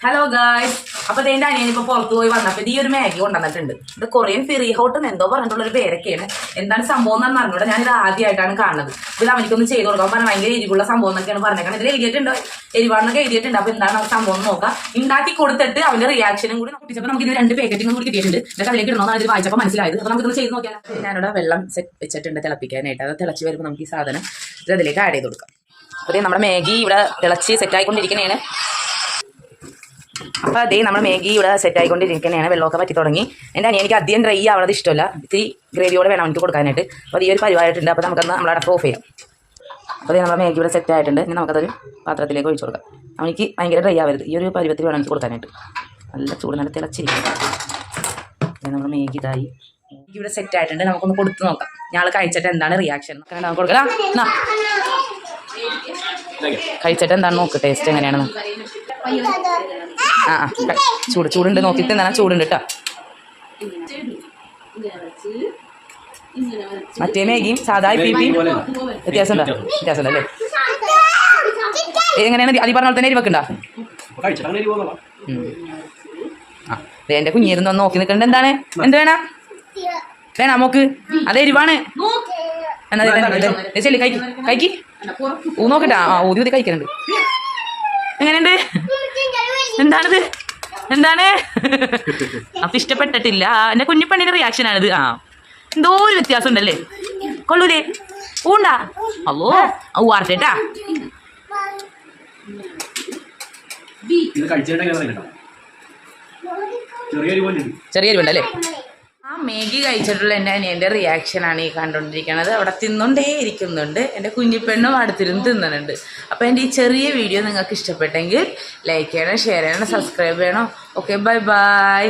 Hello guys, അപ്പൊ എന്റെ അനിയൻ ഇപ്പൊ പുറത്തു പോയി വന്നപ്പോ ഈ ഒരു മാഗി കൊണ്ടുവന്നിട്ടുണ്ട്. ഇത് കൊറിയൻ ഫിറി ഹോട്ട് എന്തോ പറഞ്ഞിട്ടുള്ള ഒരു പേരൊക്കെയാണ്. എന്താണ് സംഭവം എന്ന് അറിഞ്ഞൂടെ, ഞാനിത് ആദ്യമായിട്ടാണ് കാണുന്നത്. ഇത് അവനിക്കൊന്ന് ചെയ്ത് കൊടുക്കാൻ പറഞ്ഞാൽ ഭയങ്കര എരിവുള്ള സംഭവം എന്നൊക്കെയാണ് പറഞ്ഞേക്കുന്നത്. ഇതിൽ എഴുതിയിട്ടുണ്ട്, എരിവാണെന്നൊക്കെ എഴുതിയിട്ടുണ്ട്. അപ്പൊ എന്താണ് സംഭവം എന്ന് നോക്കാം. ഉണ്ടാക്കി കൊടുത്തിട്ട് അവന്റെ റിയാക്ഷനും കൂടി കുട്ടിച്ചപ്പോൾ നമുക്ക് ഇത് 2 പാക്കറ്റും കൂടി കിട്ടിയിട്ടുണ്ട്. ഇതൊക്കെ അതിലേക്ക് ഇടണമെന്നാണ് ഇത് വായിച്ചപ്പോൾ മനസ്സിലായത്. അപ്പൊ നമുക്കൊന്ന് ചെയ്ത് നോക്കിയാൽ. ഞാനിവിടെ വെള്ളം വെച്ചിട്ടുണ്ട് തിളപ്പിക്കാനായിട്ട്. അത് തിളച്ച് വരുമ്പോൾ നമുക്ക് ഈ സാധനം ഇത് അതിലേക്ക് ആഡ് ചെയ്ത് കൊടുക്കാം. അപ്പൊ നമ്മുടെ മാഗി ഇവിടെ തിളച്ച് സെറ്റായിക്കൊണ്ടിരിക്കുന്നതാണ്. അപ്പോൾ അതേ നമ്മൾ മാഗി ഇവിടെ സെറ്റ് ആയിക്കൊണ്ടിരിക്കുന്നതാണ്. വെള്ളമൊക്കെ പറ്റി തുടങ്ങി. എൻ്റെ അനിയനിക്ക് അധികം ഡ്രൈ ആവണത് ഇഷ്ടമല്ല. ഇത്തിരി ഗ്രേവിയോടെ വേണം എനിക്ക് കൊടുക്കാനായിട്ട്. അപ്പോൾ ഈ ഒരു പരിവായിട്ടുണ്ട്. അപ്പോൾ നമുക്കൊന്ന് നമ്മൾ അടപ്പ് ഓഫ് ചെയ്യാം. അപ്പോൾ അതേ നമ്മുടെ മാഗി ഇവിടെ സെറ്റ് ആയിട്ടുണ്ട്. ഇനി നമുക്കതൊരു പാത്രത്തിലേക്ക് ഒഴിച്ചു കൊടുക്കാം. അവനിക്ക് ഭയങ്കര ഡ്രൈ ആവരുത്. ഈ ഒരു പരുവത്തിൽ വേണം എനിക്ക് കൊടുക്കാനായിട്ട്. നല്ല ചൂട്, നല്ല തിളച്ചിരിക്കും. നമ്മുടെ മാഗി ഇതായി ഇവിടെ സെറ്റ് ആയിട്ടുണ്ട്. നമുക്കൊന്ന് കൊടുത്ത് നോക്കാം. ഞങ്ങൾ കഴിച്ചിട്ട് എന്താണ് റിയാക്ഷൻ നമുക്ക് കൊടുക്കാം. കഴിച്ചിട്ട് എന്താണ് നോക്ക്, ടേസ്റ്റ് എങ്ങനെയാണ്. ചൂടുണ്ട് നോക്കിയിട്ട് എന്താണ് ചൂടുണ്ട് കേട്ടോ. മറ്റേ മാഗിയും സാധാ പിയും വ്യത്യാസം അല്ലേ? എങ്ങനെയാണ് അതി പറഞ്ഞ പോലെ തന്നെ എരിവെക്കണ്ട. എന്റെ കുഞ്ഞിരുന്ന് ഒന്ന് നോക്കി നിൽക്കണ്ട. എന്താണ് എന്ത് വേണ മോക്ക്? അത് എരിവാണ്. എന്നാ ശരി കഴിക്കി നോക്കട്ടാ. ഊതി കഴിക്കുന്നുണ്ട്. എങ്ങനെയുണ്ട്? എന്താണ് അപ്പൊ ഇഷ്ടപ്പെട്ടിട്ടില്ല. എന്റെ കുഞ്ഞിപ്പണ്ണിന്റെ റിയാക്ഷനാണിത്. എന്തോ ഒരു വ്യത്യാസം ഉണ്ടല്ലേ? കൊള്ളൂലേ? ഊണ്ടാ അല്ലോ വാർത്തേട്ടാ. ചെറിയ എരിവുണ്ടല്ലേ? ആ മാഗി കഴിച്ചിട്ടുള്ള എൻ്റെ അനിയൻ്റെ റിയാക്ഷനാണ് ഈ കണ്ടുകൊണ്ടിരിക്കുന്നത്. അവിടെ തിന്നുകൊണ്ടേ ഇരിക്കുന്നുണ്ട്. എൻ്റെ കുഞ്ഞിപ്പെണ്ണും അടുത്തിരുന്ന് തിന്നുന്നുണ്ട്. അപ്പോൾ എൻ്റെ ഈ ചെറിയ വീഡിയോ നിങ്ങൾക്ക് ഇഷ്ടപ്പെട്ടെങ്കിൽ ലൈക്ക് ചെയ്യണം, ഷെയർ ചെയ്യണം, സബ്സ്ക്രൈബ് ചെയ്യണം. Okay, bye bye.